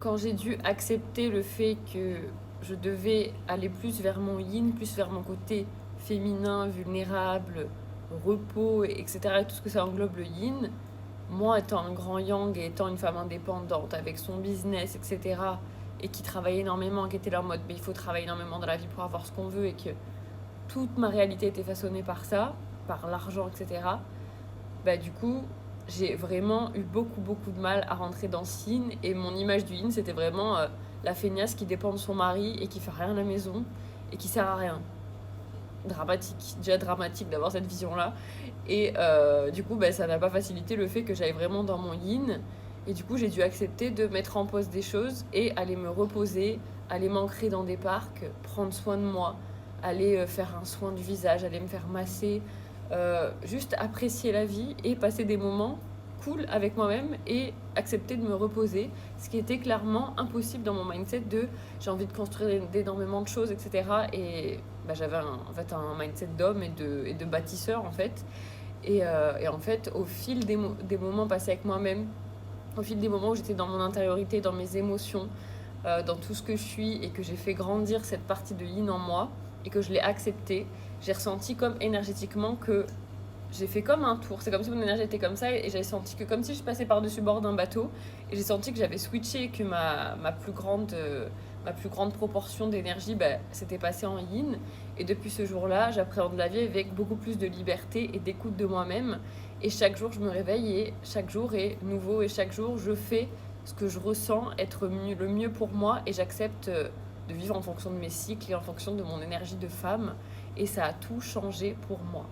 Quand j'ai dû accepter le fait que je devais aller plus vers mon yin, plus vers mon côté féminin, vulnérable, repos, etc., et tout ce que ça englobe le yin, moi étant un grand yang et étant une femme indépendante avec son business, etc., et qui travaillait énormément, qui était là en mode mais il faut travailler énormément dans la vie pour avoir ce qu'on veut et que toute ma réalité était façonnée par ça, par l'argent, etc., bah du coup, j'ai vraiment eu beaucoup de mal à rentrer dans ce yin. Et mon image du yin, c'était vraiment la feignasse qui dépend de son mari et qui fait rien à la maison et qui sert à rien. Dramatique, déjà dramatique d'avoir cette vision-là. Et du coup, bah, ça n'a pas facilité le fait que j'aille vraiment dans mon yin. Et du coup, j'ai dû accepter de mettre en pause des choses et aller me reposer, aller m'ancrer dans des parcs, prendre soin de moi, aller faire un soin du visage, aller me faire masser, juste apprécier la vie et passer des moments cool avec moi-même et accepter de me reposer, ce qui était clairement impossible dans mon mindset de j'ai envie de construire énormément de choses, etc. Et bah, j'avais en fait un mindset d'homme et de bâtisseur en fait. Et en fait, au fil des moments passés avec moi-même, au fil des moments où j'étais dans mon intériorité, dans mes émotions, dans tout ce que je suis et que j'ai fait grandir cette partie de yin en moi et que je l'ai acceptée, j'ai ressenti comme énergétiquement que j'ai fait comme un tour. C'est comme si mon énergie était comme ça et j'ai senti que comme si je passais par-dessus bord d'un bateau et j'ai senti que j'avais switché et que ma plus grande proportion d'énergie bah, s'était passée en yin. Et depuis ce jour-là, j'appréhende la vie avec beaucoup plus de liberté et d'écoute de moi-même. Et chaque jour, je me réveille et chaque jour est nouveau et chaque jour, je fais ce que je ressens être le mieux pour moi et j'accepte de vivre en fonction de mes cycles et en fonction de mon énergie de femme. Et ça a tout changé pour moi.